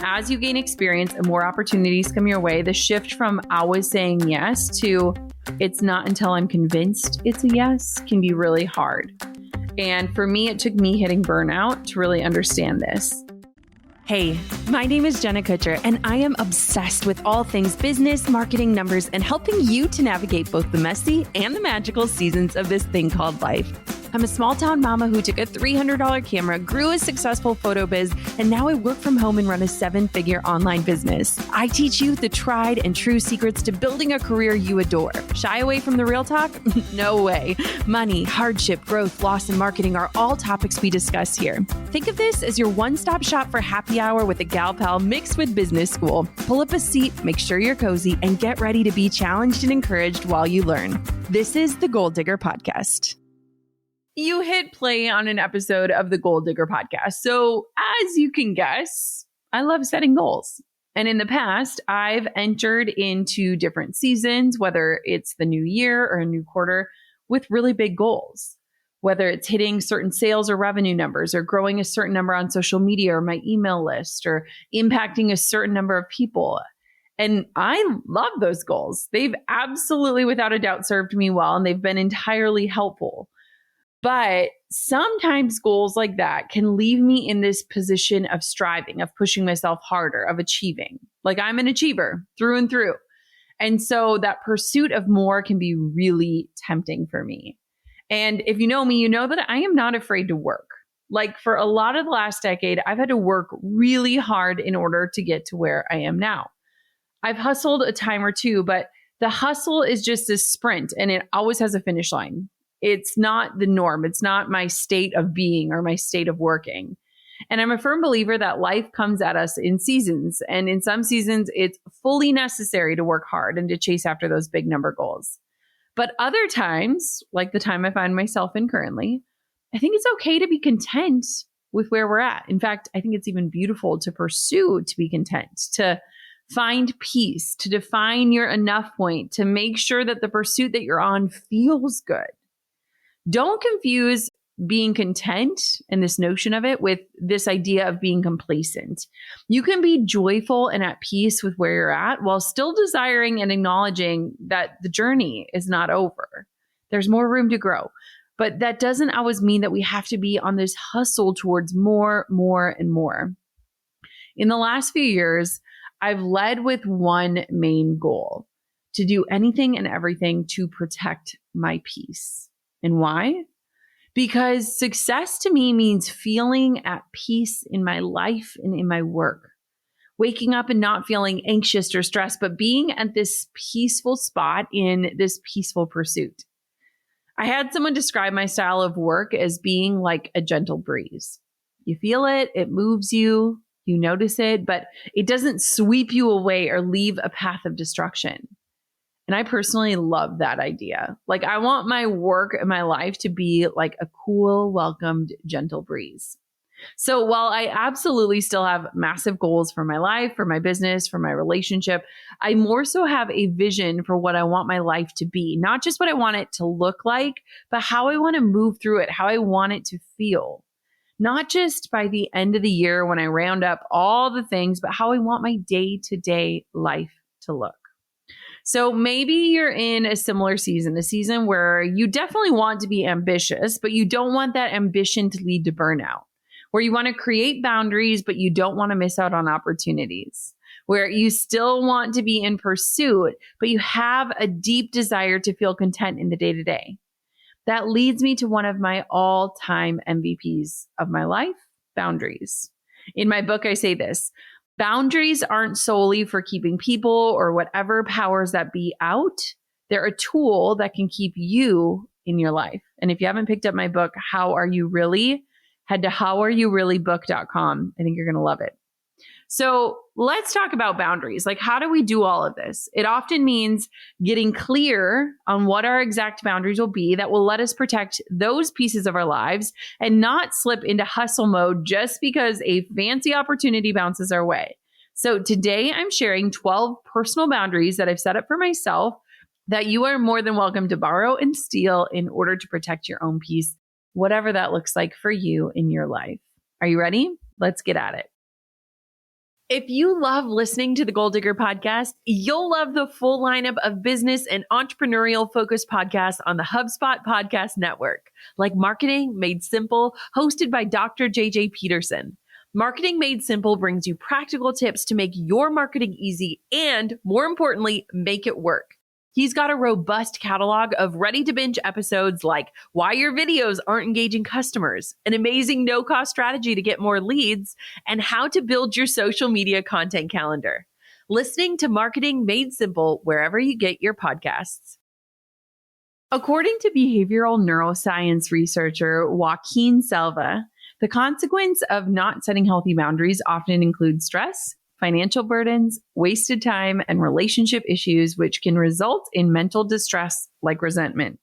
As you gain experience and more opportunities come your way, the shift from always saying yes to it's not until I'm convinced it's a yes can be really hard. And for me, it took me hitting burnout to really understand this. Hey, my name is Jenna Kutcher, and I am obsessed with all things business, marketing, numbers, and helping you to navigate both the messy and the magical seasons of this thing called life. I'm a small town mama who took a $300 camera, grew a successful photo biz, and now I work from home and run a 7-figure online business. I teach you the tried and true secrets to building a career you adore. Shy away from the real talk? No way. Money, hardship, growth, loss, and marketing are all topics we discuss here. Think of this as your one-stop shop for happy hour with a gal pal mixed with business school. Pull up a seat, make sure you're cozy, and get ready to be challenged and encouraged while you learn. This is the Goal Digger Podcast. You hit play on an episode of the Goal Digger Podcast. So as you can guess, I love setting goals. And in the past, I've entered into different seasons, whether it's the new year or a new quarter, with really big goals. Whether it's hitting certain sales or revenue numbers, or growing a certain number on social media or my email list, or impacting a certain number of people. And I love those goals. They've absolutely, without a doubt, served me well, and they've been entirely helpful. But sometimes goals like that can leave me in this position of striving, of pushing myself harder, of achieving. Like I'm an achiever through and through. And so that pursuit of more can be really tempting for me. And if you know me, you know that I am not afraid to work. Like for a lot of the last decade, I've had to work really hard in order to get to where I am now. I've hustled a time or two, but the hustle is just a sprint and it always has a finish line. It's not the norm. It's not my state of being or my state of working. And I'm a firm believer that life comes at us in seasons. And in some seasons, it's fully necessary to work hard and to chase after those big number goals. But other times, like the time I find myself in currently, I think it's okay to be content with where we're at. In fact, I think it's even beautiful to pursue to be content, to find peace, to define your enough point, to make sure that the pursuit that you're on feels good. Don't confuse being content and this notion of it with this idea of being complacent. You can be joyful and at peace with where you're at while still desiring and acknowledging that the journey is not over. There's more room to grow. But that doesn't always mean that we have to be on this hustle towards more, and more. In the last few years, I've led with one main goal: to do anything and everything to protect my peace. And why? Because success to me means feeling at peace in my life and in my work. Waking up and not feeling anxious or stressed, but being at this peaceful spot in this peaceful pursuit. I had someone describe my style of work as being like a gentle breeze. You feel it, it moves you, you notice it, but it doesn't sweep you away or leave a path of destruction. And I personally love that idea. Like I want my work and my life to be like a cool, welcomed, gentle breeze. So while I absolutely still have massive goals for my life, for my business, for my relationship, I more so have a vision for what I want my life to be. Not just what I want it to look like, but how I want to move through it, how I want it to feel. Not just by the end of the year when I round up all the things, but how I want my day-to-day life to look. So maybe you're in a similar season, a season where you definitely want to be ambitious, but you don't want that ambition to lead to burnout. Where you want to create boundaries, but you don't want to miss out on opportunities. Where you still want to be in pursuit, but you have a deep desire to feel content in the day-to-day. That leads me to one of my all-time MVPs of my life, boundaries. In my book, I say this: boundaries aren't solely for keeping people or whatever powers that be out. They're a tool that can keep you in your life. And if you haven't picked up my book, How Are You Really? Head to howareyourreallybook.com. I think you're going to love it. So let's talk about boundaries. Like, how do we do all of this? It often means getting clear on what our exact boundaries will be that will let us protect those pieces of our lives and not slip into hustle mode just because a fancy opportunity bounces our way. So today I'm sharing 12 personal boundaries that I've set up for myself that you are more than welcome to borrow and steal in order to protect your own peace, whatever that looks like for you in your life. Are you ready? Let's get at it. If you love listening to the Goal Digger podcast, you'll love the full lineup of business and entrepreneurial focused podcasts on the HubSpot Podcast Network, like Marketing Made Simple, hosted by Dr. JJ Peterson. Marketing Made Simple brings you practical tips to make your marketing easy and, more importantly, make it work. He's got a robust catalog of ready-to-binge episodes like Why Your Videos Aren't Engaging Customers, an amazing no-cost strategy to get more leads, and how to build your social media content calendar. Listening to Marketing Made Simple wherever you get your podcasts. According to behavioral neuroscience researcher Joaquin Selva, the consequence of not setting healthy boundaries often includes stress, financial burdens, wasted time, and relationship issues, which can result in mental distress like resentment.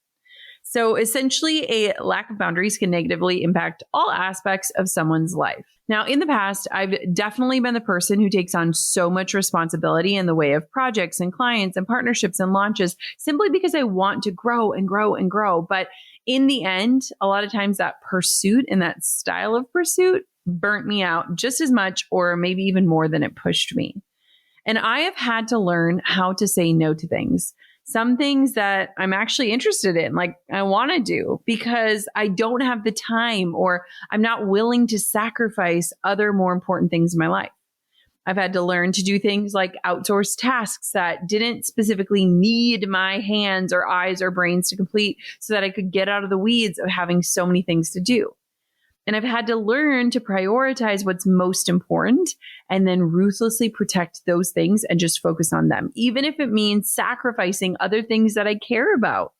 So essentially, a lack of boundaries can negatively impact all aspects of someone's life. Now, in the past, I've definitely been the person who takes on so much responsibility in the way of projects and clients and partnerships and launches simply because I want to grow and grow and grow. But in the end, a lot of times that pursuit and that style of pursuit burnt me out just as much or maybe even more than it pushed me. And I have had to learn how to say no to things. Some things that I'm actually interested in, like I want to do because I don't have the time or I'm not willing to sacrifice other more important things in my life. I've had to learn to do things like outsource tasks that didn't specifically need my hands or eyes or brains to complete so that I could get out of the weeds of having so many things to do. And I've had to learn to prioritize what's most important and then ruthlessly protect those things and just focus on them, even if it means sacrificing other things that I care about.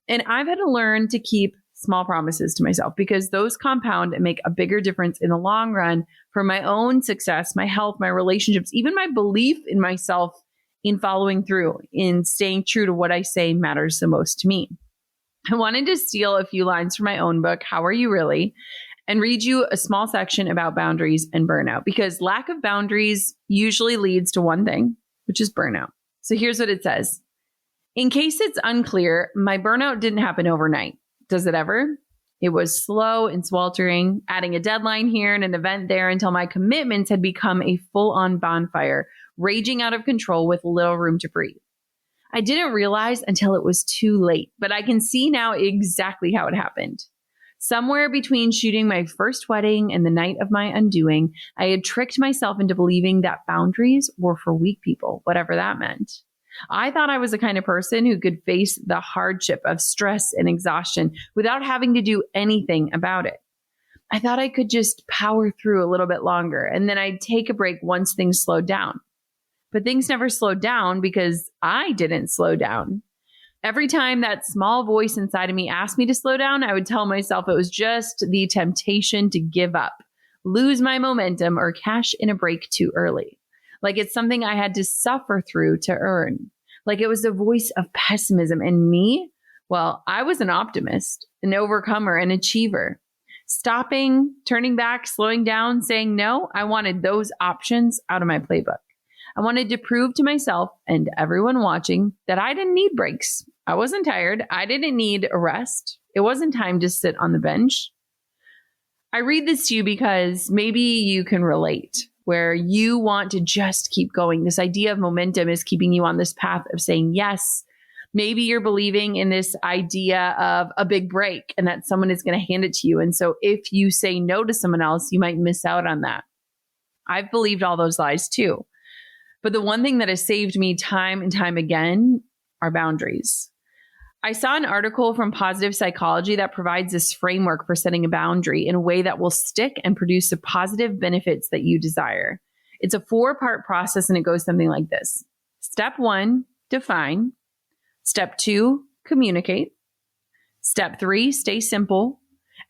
And I've had to learn to keep small promises to myself because those compound and make a bigger difference in the long run for my own success, my health, my relationships, even my belief in myself in following through, in staying true to what I say matters the most to me. I wanted to steal a few lines from my own book, How Are You Really? And read you a small section about boundaries and burnout because lack of boundaries usually leads to one thing, which is burnout. So here's what it says. In case it's unclear, my burnout didn't happen overnight. Does it ever? It was slow and sweltering, adding a deadline here and an event there until my commitments had become a full-on bonfire, raging out of control with little room to breathe. I didn't realize until it was too late, but I can see now exactly how it happened. Somewhere between shooting my first wedding and the night of my undoing, I had tricked myself into believing that boundaries were for weak people, whatever that meant. I thought I was the kind of person who could face the hardship of stress and exhaustion without having to do anything about it. I thought I could just power through a little bit longer and then I'd take a break once things slowed down. But things never slowed down because I didn't slow down. Every time that small voice inside of me asked me to slow down, I would tell myself it was just the temptation to give up, lose my momentum, or cash in a break too early. Like it's something I had to suffer through to earn. Like it was the voice of pessimism. And me, well, I was an optimist, an overcomer, an achiever. Stopping, turning back, slowing down, saying no, I wanted those options out of my playbook. I wanted to prove to myself and everyone watching that I didn't need breaks. I wasn't tired. I didn't need a rest. It wasn't time to sit on the bench. I read this to you because maybe you can relate, where you want to just keep going. This idea of momentum is keeping you on this path of saying yes. Maybe you're believing in this idea of a big break and that someone is going to hand it to you. And so if you say no to someone else, you might miss out on that. I've believed all those lies too. But the one thing that has saved me time and time again are boundaries. I saw an article from Positive Psychology that provides this framework for setting a boundary in a way that will stick and produce the positive benefits that you desire. It's a 4-part process and it goes something like this. Step 1, define. Step 2, communicate. Step 3, stay simple.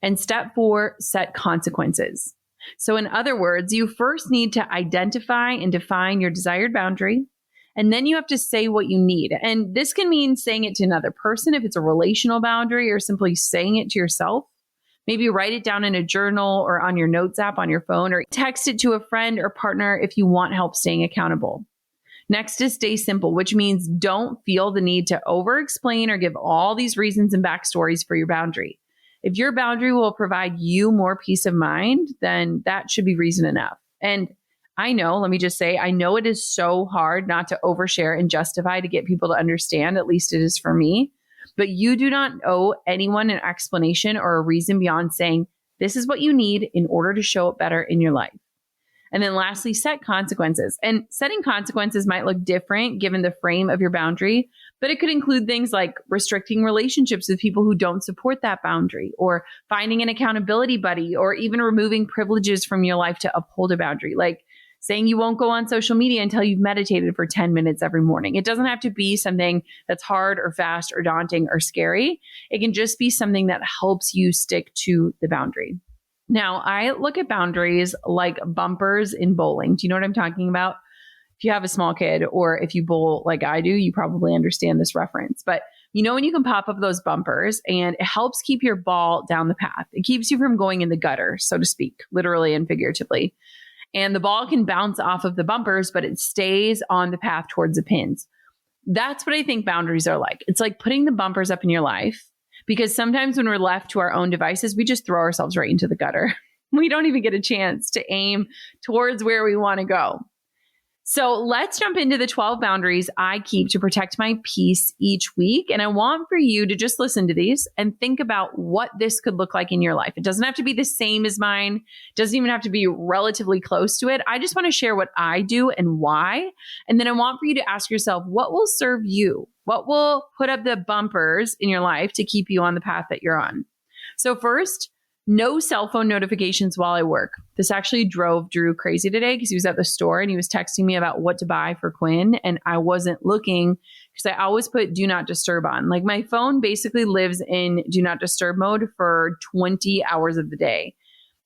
And step 4, set consequences. So in other words, you first need to identify and define your desired boundary. And then you have to say what you need. And this can mean saying it to another person if it's a relational boundary, or simply saying it to yourself. Maybe write it down in a journal or on your notes app on your phone, or text it to a friend or partner if you want help staying accountable. Next is stay simple, which means don't feel the need to over-explain or give all these reasons and backstories for your boundary. If your boundary will provide you more peace of mind, then that should be reason enough. And I know, let me just say, I know it is so hard not to overshare and justify to get people to understand, at least it is for me. But you do not owe anyone an explanation or a reason beyond saying, this is what you need in order to show up better in your life. And then lastly, set consequences. And setting consequences might look different given the frame of your boundary, but it could include things like restricting relationships with people who don't support that boundary, or finding an accountability buddy, or even removing privileges from your life to uphold a boundary, like saying you won't go on social media until you've meditated for 10 minutes every morning. It doesn't have to be something that's hard or fast or daunting or scary. It can just be something that helps you stick to the boundary. Now, I look at boundaries like bumpers in bowling. Do you know what I'm talking about? If you have a small kid or if you bowl like I do, you probably understand this reference. But you know when you can pop up those bumpers and it helps keep your ball down the path. It keeps you from going in the gutter, so to speak, literally and figuratively. And the ball can bounce off of the bumpers, but it stays on the path towards the pins. That's what I think boundaries are like. It's like putting the bumpers up in your life. Because sometimes when we're left to our own devices, we just throw ourselves right into the gutter. We don't even get a chance to aim towards where we want to go. So let's jump into the 12 boundaries I keep to protect my peace each week. And I want for you to just listen to these and think about what this could look like in your life. It doesn't have to be the same as mine. It doesn't even have to be relatively close to it. I just want to share what I do and why. And then I want for you to ask yourself, what will serve you? What will put up the bumpers in your life to keep you on the path that you're on? So first, no cell phone notifications while I work. This actually drove Drew crazy today because he was at the store and he was texting me about what to buy for Quinn. And I wasn't looking because I always put do not disturb on. Like my phone basically lives in do not disturb mode for 20 hours of the day.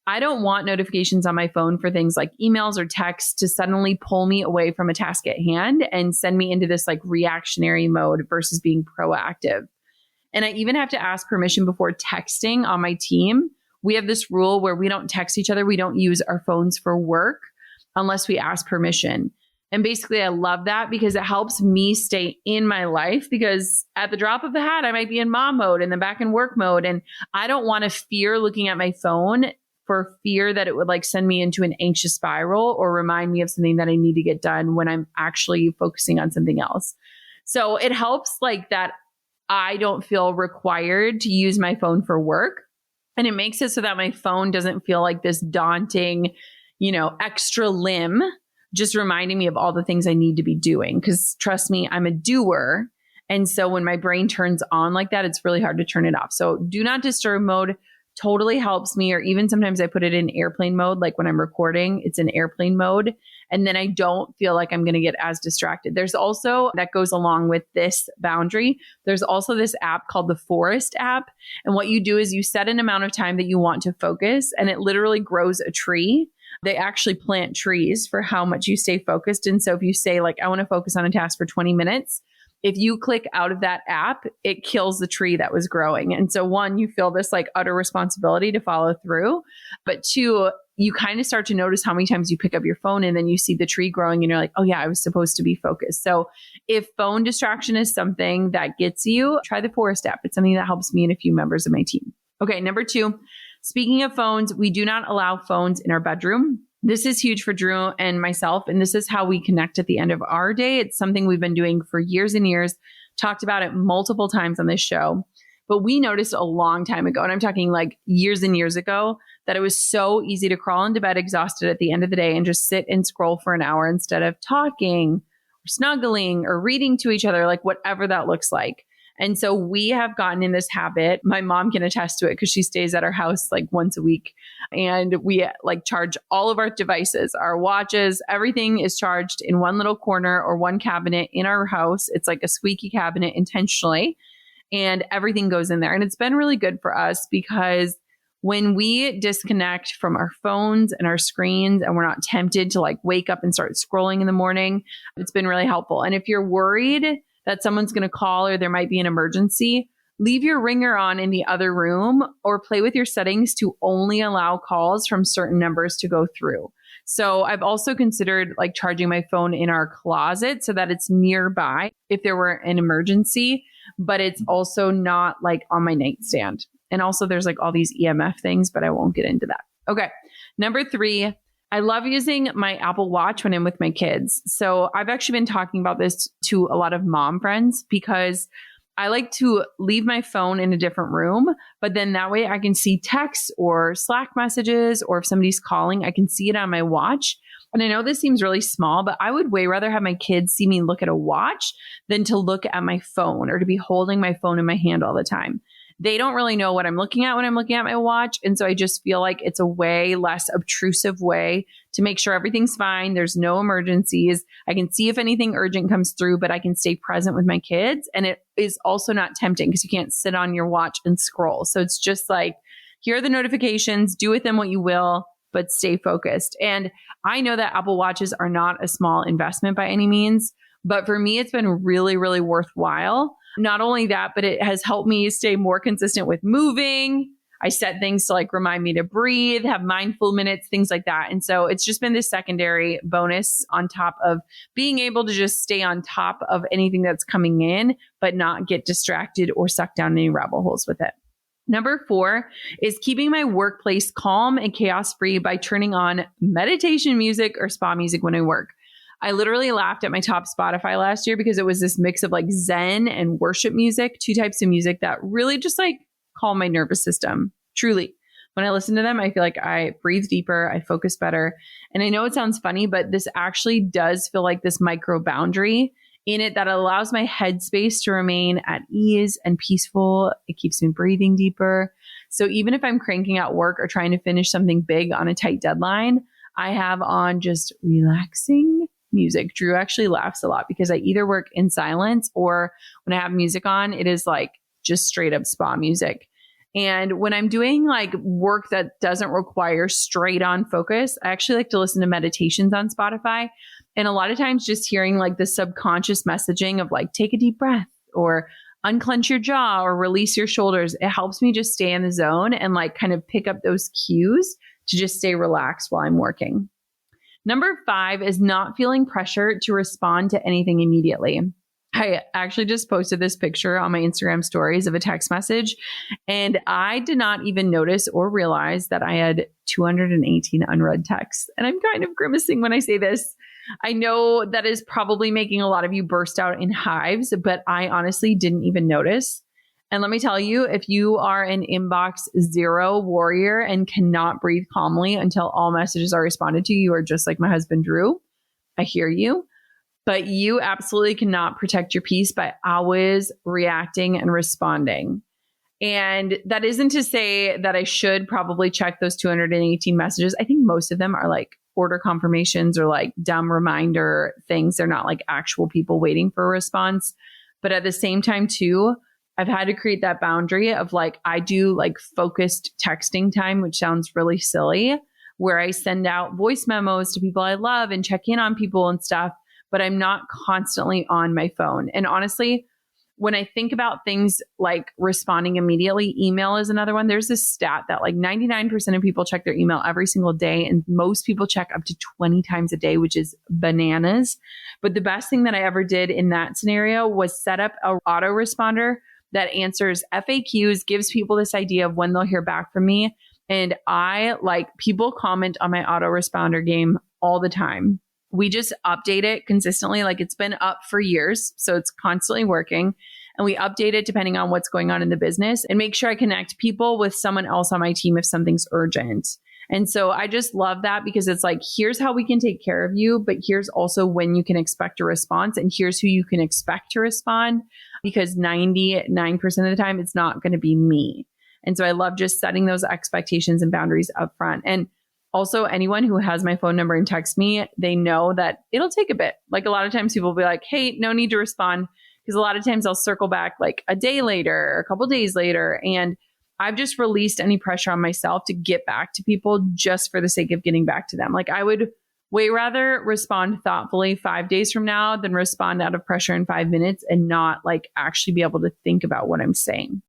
I don't want notifications on my phone for things like emails or texts to suddenly pull me away from a task at hand and send me into this like reactionary mode versus being proactive. And I even have to ask permission before texting on my team. We have this rule where we don't text each other. We don't use our phones for work unless we ask permission. And basically, I love that because it helps me stay in my life, because at the drop of a hat, I might be in mom mode and then back in work mode. And I don't want to fear looking at my phone for fear that it would like send me into an anxious spiral or remind me of something that I need to get done when I'm actually focusing on something else. So it helps like that I don't feel required to use my phone for work. And it makes it so that my phone doesn't feel like this daunting, extra limb, just reminding me of all the things I need to be doing. Because trust me, I'm a doer. And so when my brain turns on like that, it's really hard to turn it off. So do not disturb mode totally helps me. Or even sometimes I put it in airplane mode. Like when I'm recording, it's in airplane mode. And then I don't feel like I'm going to get as distracted. There's also, that goes along with this boundary, there's also this app called the Forest app. And what you do is you set an amount of time that you want to focus, and it literally grows a tree. They actually plant trees for how much you stay focused. And so if you say like, I want to focus on a task for 20 minutes, if you click out of that app, it kills the tree that was growing. And so one, you feel this like utter responsibility to follow through. But two, you kind of start to notice how many times you pick up your phone and then you see the tree growing and you're like, oh yeah, I was supposed to be focused. So if phone distraction is something that gets you, try the Forest app. It's something that helps me and a few members of my team. Okay, number 2, speaking of phones, we do not allow phones in our bedroom. This is huge for Drew and myself, and this is how we connect at the end of our day. It's something we've been doing for years and years, talked about it multiple times on this show. But we noticed a long time ago, and I'm talking like years and years ago, that it was so easy to crawl into bed exhausted at the end of the day and just sit and scroll for an hour instead of talking or snuggling or reading to each other, like whatever that looks like. And so we have gotten in this habit. My mom can attest to it because she stays at our house like once a week. And we like charge all of our devices, our watches, everything is charged in one little corner or one cabinet in our house. It's like a squeaky cabinet intentionally. And everything goes in there. And it's been really good for us because when we disconnect from our phones and our screens and we're not tempted to like wake up and start scrolling in the morning, it's been really helpful. And if you're worried that someone's going to call or there might be an emergency, leave your ringer on in the other room or play with your settings to only allow calls from certain numbers to go through. So I've also considered like charging my phone in our closet so that it's nearby if there were an emergency, but it's also not like on my nightstand. And also there's like all these EMF things, but I won't get into that. Okay. Number 3, I love using my Apple Watch when I'm with my kids. So I've actually been talking about this to a lot of mom friends because I like to leave my phone in a different room, but then that way I can see texts or Slack messages, or if somebody's calling, I can see it on my watch. And I know this seems really small, but I would way rather have my kids see me look at a watch than to look at my phone or to be holding my phone in my hand all the time. They don't really know what I'm looking at when I'm looking at my watch. And so I just feel like it's a way less obtrusive way to make sure everything's fine. There's no emergencies. I can see if anything urgent comes through, but I can stay present with my kids. And it is also not tempting because you can't sit on your watch and scroll. So it's just like, here are the notifications, do with them what you will, but stay focused. And I know that Apple Watches are not a small investment by any means, but for me, it's been really, really worthwhile. Not only that, but it has helped me stay more consistent with moving. I set things to like remind me to breathe, have mindful minutes, things like that. And so it's just been this secondary bonus on top of being able to just stay on top of anything that's coming in, but not get distracted or sucked down any rabbit holes with it. Number 4 is keeping my workplace calm and chaos free by turning on meditation music or spa music when I work. I literally laughed at my top Spotify last year because it was this mix of like Zen and worship music, 2 types of music that really just like calm my nervous system. Truly. When I listen to them, I feel like I breathe deeper, I focus better. And I know it sounds funny, but this actually does feel like this micro boundary in it that allows my headspace to remain at ease and peaceful. It keeps me breathing deeper. So even if I'm cranking out work or trying to finish something big on a tight deadline, I have on just relaxing music. Drew actually laughs a lot because I either work in silence or when I have music on, it is like just straight up spa music. And when I'm doing like work that doesn't require straight on focus, I actually like to listen to meditations on Spotify. And a lot of times just hearing like the subconscious messaging of like, take a deep breath or unclench your jaw or release your shoulders. It helps me just stay in the zone and like kind of pick up those cues to just stay relaxed while I'm working. Number 5 is not feeling pressure to respond to anything immediately. I actually just posted this picture on my Instagram stories of a text message, and I did not even notice or realize that I had 218 unread texts. And I'm kind of grimacing when I say this. I know that is probably making a lot of you burst out in hives, but I honestly didn't even notice. And let me tell you, if you are an inbox 0 warrior and cannot breathe calmly until all messages are responded to, you are just like my husband, Drew. I hear you. But you absolutely cannot protect your peace by always reacting and responding. And that isn't to say that I should probably check those 218 messages. I think most of them are like order confirmations or like dumb reminder things. They're not like actual people waiting for a response. But at the same time, too, I've had to create that boundary of like, I do like focused texting time, which sounds really silly, where I send out voice memos to people I love and check in on people and stuff. But I'm not constantly on my phone. And honestly, when I think about things like responding immediately, email is another one. There's this stat that like 99% of people check their email every single day, and most people check up to 20 times a day, which is bananas. But the best thing that I ever did in that scenario was set up an autoresponder that answers FAQs, gives people this idea of when they'll hear back from me. And I like people comment on my autoresponder game all the time. We just update it consistently. Like it's been up for years. So it's constantly working. And we update it depending on what's going on in the business and make sure I connect people with someone else on my team if something's urgent. And so I just love that because it's like, here's how we can take care of you, but here's also when you can expect a response and here's who you can expect to respond, because 99% of the time it's not going to be me. And so I love just setting those expectations and boundaries up front. And also, anyone who has my phone number and texts me, they know that it'll take a bit. Like a lot of times people will be like, hey, no need to respond. Because a lot of times I'll circle back like a day later or a couple days later. And I've just released any pressure on myself to get back to people just for the sake of getting back to them. Like I would way rather respond thoughtfully 5 days from now than respond out of pressure in 5 minutes and not like actually be able to think about what I'm saying.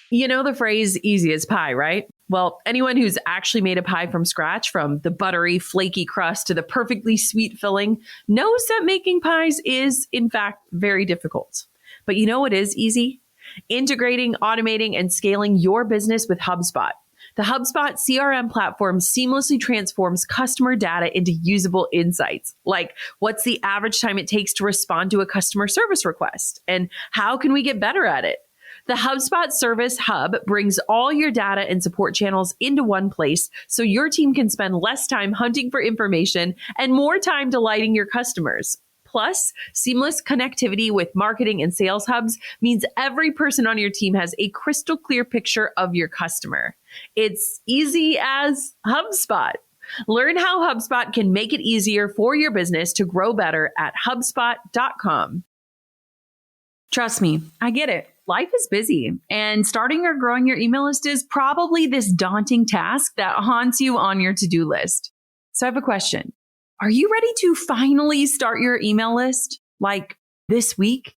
You know the phrase easy as pie, right? Well, anyone who's actually made a pie from scratch, from the buttery, flaky crust to the perfectly sweet filling, knows that making pies is, in fact, very difficult. But you know what is easy? Integrating, automating, and scaling your business with HubSpot. The HubSpot CRM platform seamlessly transforms customer data into usable insights, like what's the average time it takes to respond to a customer service request, and how can we get better at it? The HubSpot Service Hub brings all your data and support channels into one place so your team can spend less time hunting for information and more time delighting your customers. Plus, seamless connectivity with marketing and sales hubs means every person on your team has a crystal clear picture of your customer. It's easy as HubSpot. Learn how HubSpot can make it easier for your business to grow better at HubSpot.com. Trust me, I get it. Life is busy, and starting or growing your email list is probably this daunting task that haunts you on your to-do list. So I have a question. Are you ready to finally start your email list? Like this week?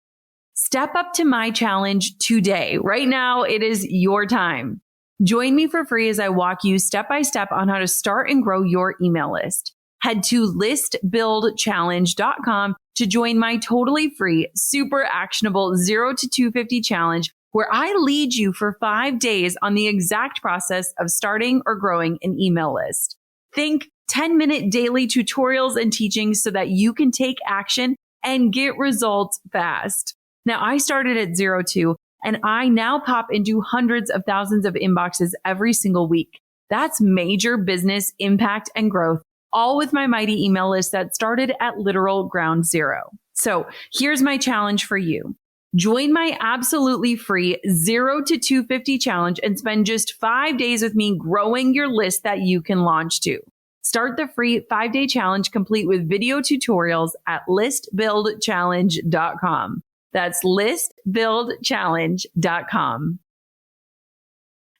Step up to my challenge today. Right now, it is your time. Join me for free as I walk you step by step on how to start and grow your email list. Head to listbuildchallenge.com to join my totally free, super actionable 0 to 250 challenge, where I lead you for 5 days on the exact process of starting or growing an email list. Think 10-minute daily tutorials and teachings so that you can take action and get results fast. Now, I started at 0 2, and I now pop into hundreds of thousands of inboxes every single week. That's major business impact and growth, all with my mighty email list that started at literal ground zero. So here's my challenge for you. Join my absolutely free 0 to 250 challenge and spend just 5 days with me growing your list that you can launch to. Start the free 5-day challenge complete with video tutorials at listbuildchallenge.com. That's listbuildchallenge.com.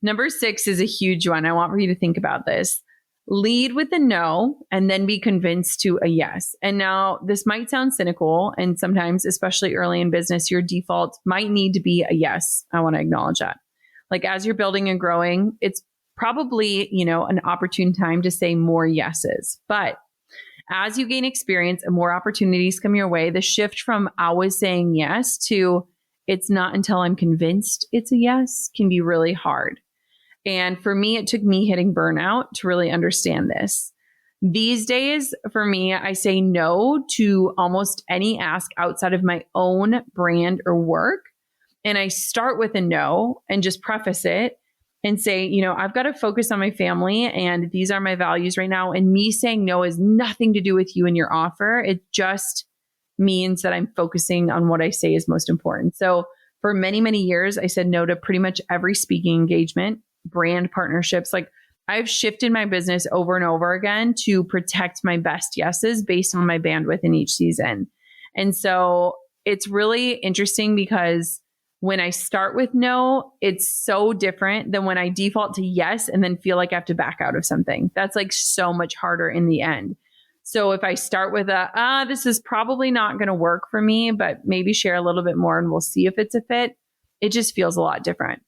Number 6 is a huge one. I want for you to think about this. Lead with a no and then be convinced to a yes. And now this might sound cynical, and sometimes, especially early in business, your default might need to be a yes. I want to acknowledge that. Like as you're building and growing, it's probably, an opportune time to say more yeses. But as you gain experience and more opportunities come your way, the shift from always saying yes to it's not until I'm convinced it's a yes can be really hard. And for me, it took me hitting burnout to really understand this. These days, for me, I say no to almost any ask outside of my own brand or work. And I start with a no and just preface it and say, I've got to focus on my family and these are my values right now. And me saying no has nothing to do with you and your offer. It just means that I'm focusing on what I say is most important. So for many, many years, I said no to pretty much every speaking engagement, brand partnerships. Like I've shifted my business over and over again to protect my best yeses based on my bandwidth in each season. And so it's really interesting because when I start with no, it's so different than when I default to yes and then feel like I have to back out of something. That's like so much harder in the end. So if I start with this is probably not going to work for me, but maybe share a little bit more and we'll see if it's a fit, it just feels a lot different.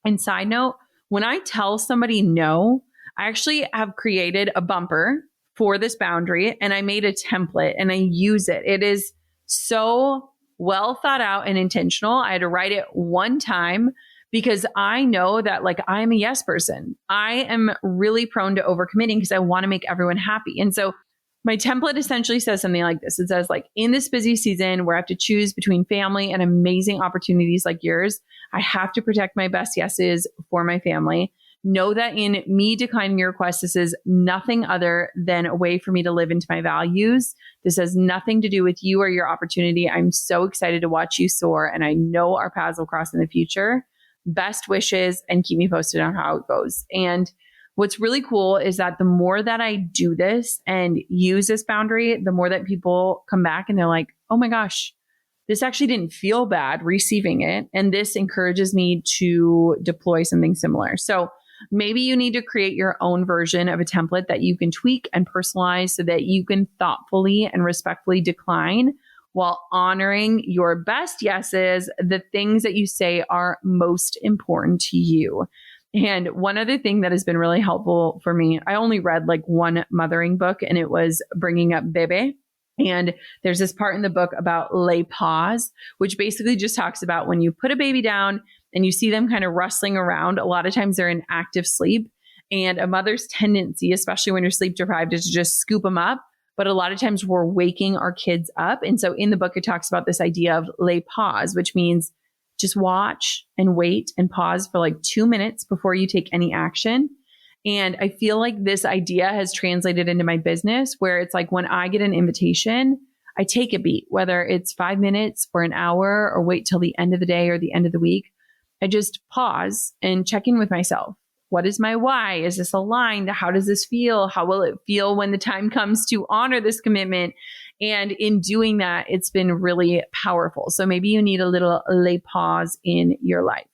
And side note, when I tell somebody no, I actually have created a bumper for this boundary and I made a template and I use it. It is so well thought out and intentional. I had to write it one time because I know that I'm a yes person. I am really prone to overcommitting because I want to make everyone happy. And so my template essentially says something like this. It says in this busy season where I have to choose between family and amazing opportunities like yours, I have to protect my best yeses for my family. Know that in me declining your request, this is nothing other than a way for me to live into my values. This has nothing to do with you or your opportunity. I'm so excited to watch you soar, and I know our paths will cross in the future. Best wishes, and keep me posted on how it goes. And what's really cool is that the more that I do this and use this boundary, the more that people come back and they're like, oh my gosh, this actually didn't feel bad receiving it. And this encourages me to deploy something similar. So maybe you need to create your own version of a template that you can tweak and personalize so that you can thoughtfully and respectfully decline while honoring your best yeses, the things that you say are most important to you. And one other thing that has been really helpful for me, I only read one mothering book and it was Bringing Up Bebe. And there's this part in the book about lay pause, which basically just talks about when you put a baby down and you see them kind of rustling around, a lot of times they're in active sleep. And a mother's tendency, especially when you're sleep deprived, is to just scoop them up. But a lot of times we're waking our kids up. And so in the book, it talks about this idea of lay pause, which means just watch and wait and pause for like 2 minutes before you take any action. And I feel like this idea has translated into my business where it's like when I get an invitation, I take a beat, whether it's 5 minutes or an hour or wait till the end of the day or the end of the week. I just pause and check in with myself. What is my why? Is this aligned? How does this feel? How will it feel when the time comes to honor this commitment? And in doing that, it's been really powerful. So maybe you need a little lay pause in your life.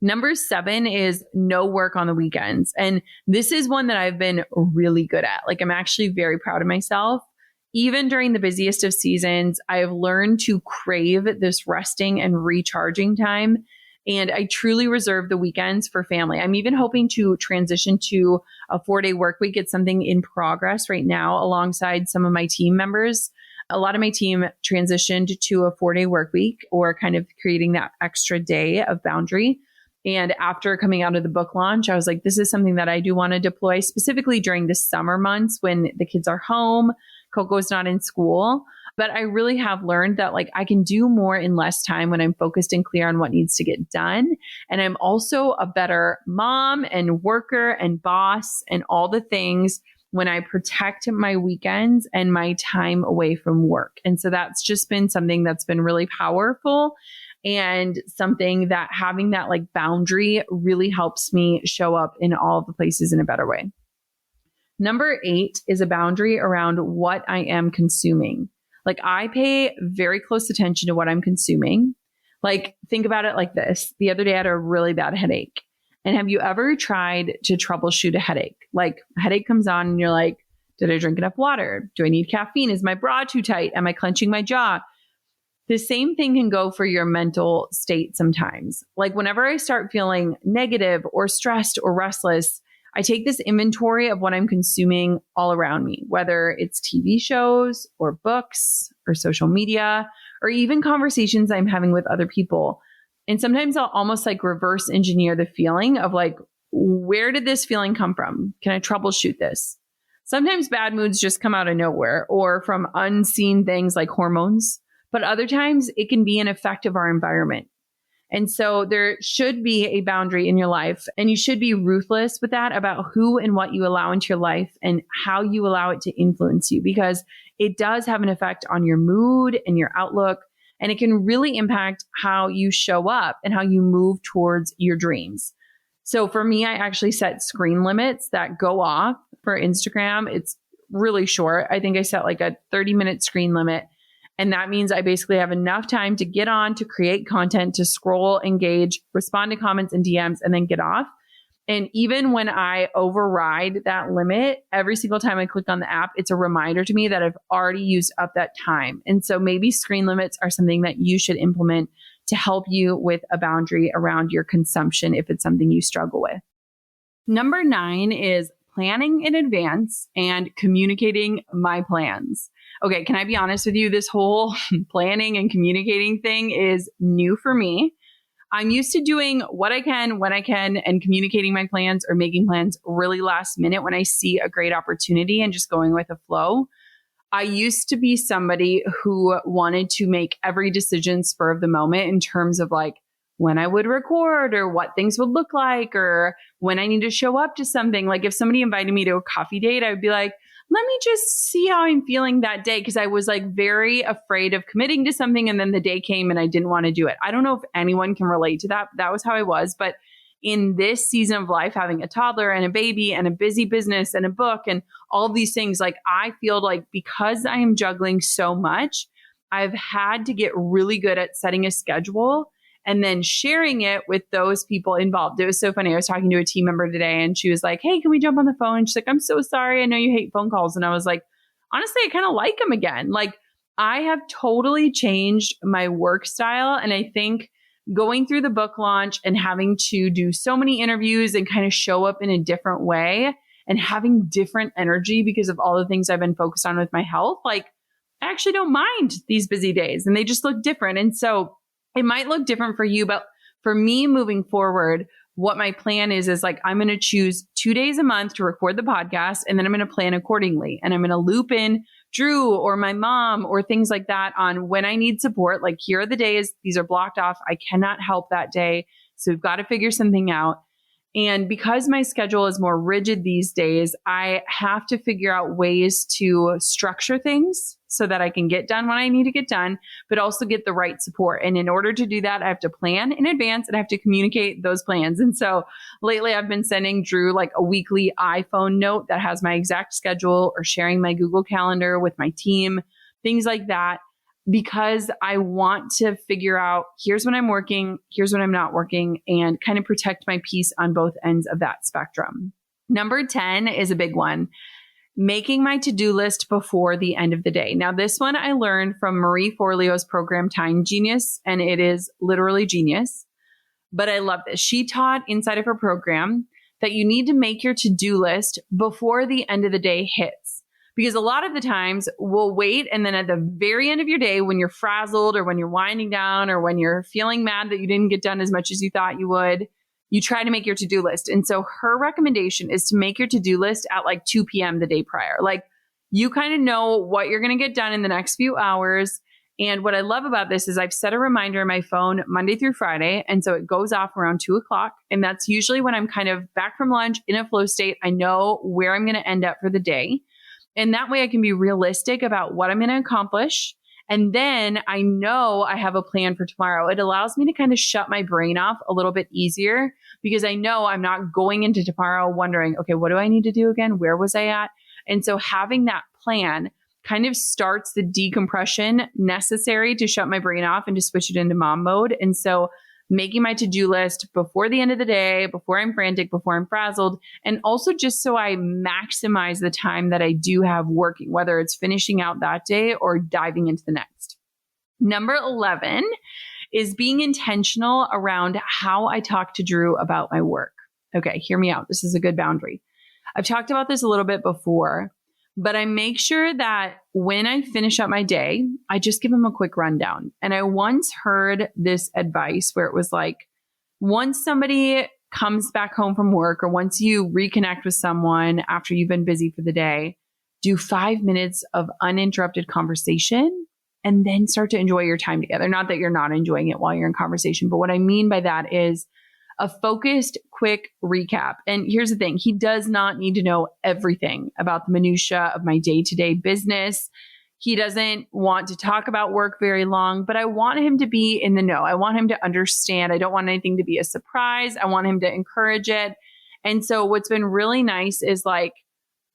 Number 7 is no work on the weekends. And this is one that I've been really good at. Like I'm actually very proud of myself. Even during the busiest of seasons, I have learned to crave this resting and recharging time. And I truly reserve the weekends for family. I'm even hoping to transition to a 4-day work week. It's something in progress right now alongside some of my team members. A lot of my team transitioned to a 4-day work week or kind of creating that extra day of boundary. And after coming out of the book launch, I was like, this is something that I do want to deploy specifically during the summer months when the kids are home, Coco's not in school. But I really have learned that like I can do more in less time when I'm focused and clear on what needs to get done. And I'm also a better mom and worker and boss and all the things when I protect my weekends and my time away from work. And so that's just been something that's been really powerful and something that having that like boundary really helps me show up in all of the places in a better way. Number 8 is a boundary around what I am consuming. Like I pay very close attention to what I'm consuming. Like think about it like this. The other day I had a really bad headache. And have you ever tried to troubleshoot a headache? Like a headache comes on and you're like, did I drink enough water? Do I need caffeine? Is my bra too tight? Am I clenching my jaw? The same thing can go for your mental state sometimes. Like whenever I start feeling negative or stressed or restless, I take this inventory of what I'm consuming all around me, whether it's TV shows or books or social media, or even conversations I'm having with other people. And sometimes I'll almost like reverse engineer the feeling of like, where did this feeling come from? Can I troubleshoot this? Sometimes bad moods just come out of nowhere or from unseen things like hormones, but other times it can be an effect of our environment. And so there should be a boundary in your life, and you should be ruthless with that about who and what you allow into your life and how you allow it to influence you, because it does have an effect on your mood and your outlook, and it can really impact how you show up and how you move towards your dreams. So for me, I actually set screen limits that go off for Instagram. It's really short. I think I set like a 30-minute screen limit. And that means I basically have enough time to get on, to create content, to scroll, engage, respond to comments and DMs, and then get off. And even when I override that limit, every single time I click on the app, it's a reminder to me that I've already used up that time. And so maybe screen limits are something that you should implement to help you with a boundary around your consumption if it's something you struggle with. Number 9 is planning in advance and communicating my plans. Okay, can I be honest with you? This whole planning and communicating thing is new for me. I'm used to doing what I can, when I can, and communicating my plans or making plans really last minute when I see a great opportunity and just going with the flow. I used to be somebody who wanted to make every decision spur of the moment in terms of like when I would record or what things would look like or when I need to show up to something. Like if somebody invited me to a coffee date, I would be like, let me just see how I'm feeling that day. Cause I was like very afraid of committing to something. And then the day came and I didn't want to do it. I don't know if anyone can relate to that. That was how I was. But in this season of life, having a toddler and a baby and a busy business and a book and all of these things, like I feel like because I am juggling so much, I've had to get really good at setting a schedule and then sharing it with those people involved. It was so funny. I was talking to a team member today and she was like, hey, can we jump on the phone? And she's like, I'm so sorry. I know you hate phone calls. And I was like, honestly, I kind of like them again. Like I have totally changed my work style. And I think going through the book launch and having to do so many interviews and kind of show up in a different way and having different energy because of all the things I've been focused on with my health, like I actually don't mind these busy days and they just look different. And so it might look different for you, but for me moving forward, what my plan is like, I'm going to choose 2 days a month to record the podcast, and then I'm going to plan accordingly. And I'm going to loop in Drew or my mom or things like that on when I need support. Like, here are the days, these are blocked off. I cannot help that day. So we've got to figure something out. And because my schedule is more rigid these days, I have to figure out ways to structure things so that I can get done when I need to get done, but also get the right support. And in order to do that, I have to plan in advance and I have to communicate those plans. And so lately I've been sending Drew like a weekly iPhone note that has my exact schedule, or sharing my Google Calendar with my team, things like that, because I want to figure out, here's when I'm working, here's when I'm not working, and kind of protect my peace on both ends of that spectrum. Number 10 is a big one. Making my to-do list before the end of the day. Now, this one I learned from Marie Forleo's program, Time Genius, and it is literally genius. But I love this. She taught inside of her program that you need to make your to-do list before the end of the day hits. Because a lot of the times we'll wait, and then at the very end of your day, when you're frazzled or when you're winding down or when you're feeling mad that you didn't get done as much as you thought you would, you try to make your to-do list. And so her recommendation is to make your to-do list at like 2 p.m. the day prior. Like, you kind of know what you're going to get done in the next few hours. And what I love about this is I've set a reminder in my phone Monday through Friday. And so it goes off around 2 o'clock. And that's usually when I'm kind of back from lunch in a flow state. I know where I'm going to end up for the day. And that way I can be realistic about what I'm going to accomplish. And then I know I have a plan for tomorrow. It allows me to kind of shut my brain off a little bit easier, because I know I'm not going into tomorrow wondering, okay, what do I need to do again? Where was I at? And so having that plan kind of starts the decompression necessary to shut my brain off and to switch it into mom mode. And so making my to-do list before the end of the day, before I'm frantic, before I'm frazzled, and also just so I maximize the time that I do have working, whether it's finishing out that day or diving into the next. Number 11 is being intentional around how I talk to Drew about my work. Okay, hear me out. This is a good boundary. I've talked about this a little bit before, but I make sure that when I finish up my day, I just give him a quick rundown. And I once heard this advice where it was like, once somebody comes back home from work, or once you reconnect with someone after you've been busy for the day, do 5 minutes of uninterrupted conversation and then start to enjoy your time together. Not that you're not enjoying it while you're in conversation, but what I mean by that is a focused, quick recap. And here's the thing. He does not need to know everything about the minutia of my day-to-day business. He doesn't want to talk about work very long, but I want him to be in the know. I want him to understand. I don't want anything to be a surprise. I want him to encourage it. And so what's been really nice is like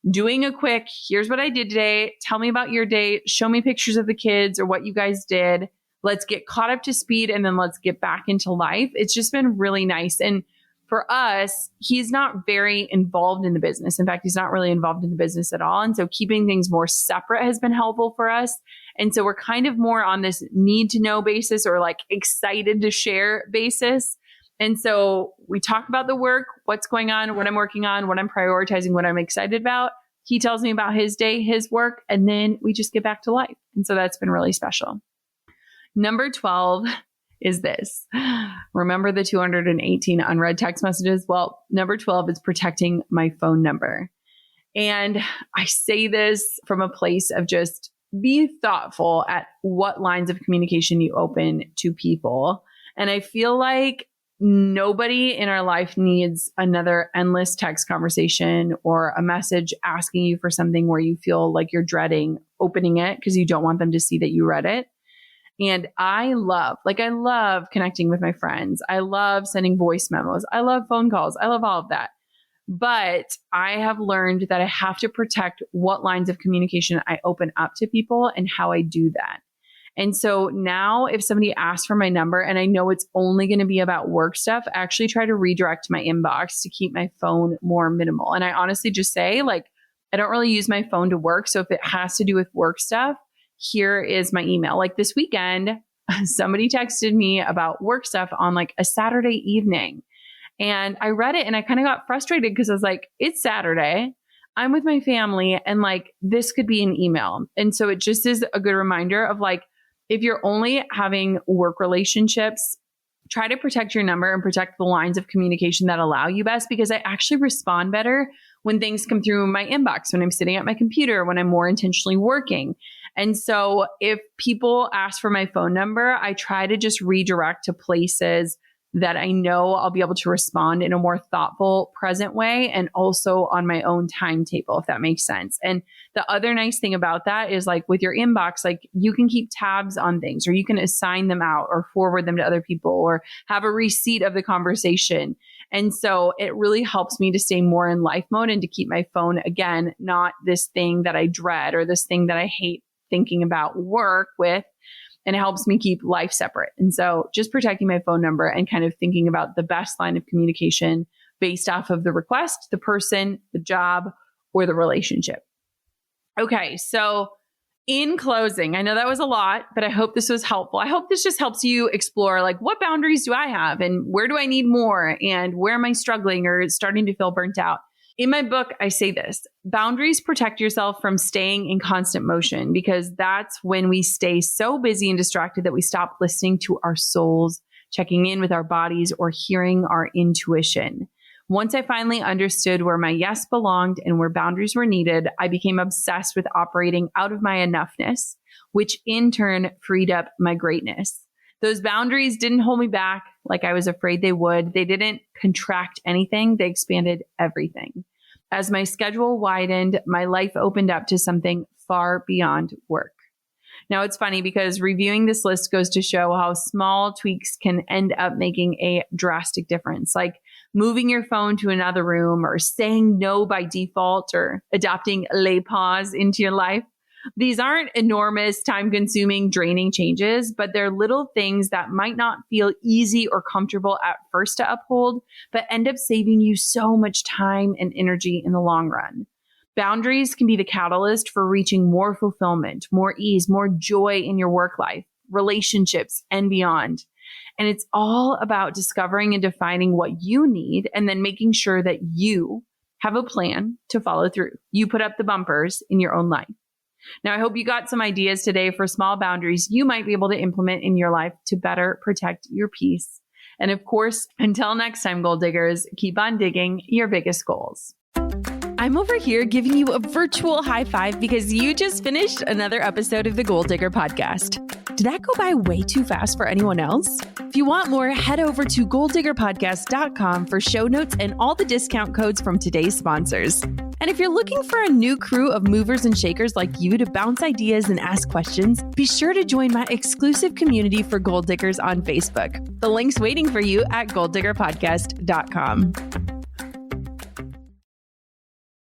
doing a quick, here's what I did today. Tell me about your day. Show me pictures of the kids or what you guys did. Let's get caught up to speed, and then let's get back into life. It's just been really nice. And for us, he's not very involved in the business. In fact, he's not really involved in the business at all. And so keeping things more separate has been helpful for us. And so we're kind of more on this need to know basis, or like excited to share basis. And so we talk about the work, what's going on, what I'm working on, what I'm prioritizing, what I'm excited about. He tells me about his day, his work, and then we just get back to life. And so that's been really special. Number 12 is this. Remember the 218 unread text messages? Well, number 12 is protecting my phone number. And I say this from a place of just be thoughtful at what lines of communication you open to people. And I feel like nobody in our life needs another endless text conversation or a message asking you for something where you feel like you're dreading opening it because you don't want them to see that you read it. And I love connecting with my friends. I love sending voice memos. I love phone calls. I love all of that. But I have learned that I have to protect what lines of communication I open up to people and how I do that. And so now if somebody asks for my number and I know it's only going to be about work stuff, I actually try to redirect my inbox to keep my phone more minimal. And I honestly just say, like, I don't really use my phone to work. So if it has to do with work stuff, here is my email. Like this weekend, somebody texted me about work stuff on like a Saturday evening. And I read it and I kind of got frustrated because I was like, it's Saturday. I'm with my family and like this could be an email. And so it just is a good reminder of like, if you're only having work relationships, try to protect your number and protect the lines of communication that allow you best, because I actually respond better when things come through my inbox, when I'm sitting at my computer, when I'm more intentionally working. And so if people ask for my phone number, I try to just redirect to places that I know I'll be able to respond in a more thoughtful, present way, and also on my own timetable, if that makes sense. And the other nice thing about that is, like, with your inbox, like, you can keep tabs on things, or you can assign them out or forward them to other people, or have a receipt of the conversation. And so it really helps me to stay more in life mode and to keep my phone, again, not this thing that I dread or this thing that I hate thinking about work with. And it helps me keep life separate. And so just protecting my phone number and kind of thinking about the best line of communication based off of the request, the person, the job, or the relationship. Okay, so in closing, I know that was a lot, but I hope this was helpful. I hope this just helps you explore, like, what boundaries do I have, and where do I need more, and where am I struggling or starting to feel burnt out? In my book, I say this: boundaries protect yourself from staying in constant motion, because that's when we stay so busy and distracted that we stop listening to our souls, checking in with our bodies, or hearing our intuition. Once I finally understood where my yes belonged and where boundaries were needed, I became obsessed with operating out of my enoughness, which in turn freed up my greatness. Those boundaries didn't hold me back like I was afraid they would. They didn't contract anything. They expanded everything. As my schedule widened, my life opened up to something far beyond work. Now, it's funny because reviewing this list goes to show how small tweaks can end up making a drastic difference, like moving your phone to another room, or saying no by default, or adopting les pause into your life. These aren't enormous, time-consuming, draining changes, but they're little things that might not feel easy or comfortable at first to uphold, but end up saving you so much time and energy in the long run. Boundaries can be the catalyst for reaching more fulfillment, more ease, more joy in your work life, relationships, and beyond. And it's all about discovering and defining what you need, and then making sure that you have a plan to follow through. You put up the bumpers in your own life. Now, I hope you got some ideas today for small boundaries you might be able to implement in your life to better protect your peace. And of course, until next time, goal diggers, keep on digging your biggest goals. I'm over here giving you a virtual high five because you just finished another episode of the Goal Digger podcast. Did that go by way too fast for anyone else? If you want more, head over to goaldiggerpodcast.com for show notes and all the discount codes from today's sponsors. And if you're looking for a new crew of movers and shakers like you to bounce ideas and ask questions, be sure to join my exclusive community for Goal Diggers on Facebook. The link's waiting for you at goaldiggerpodcast.com.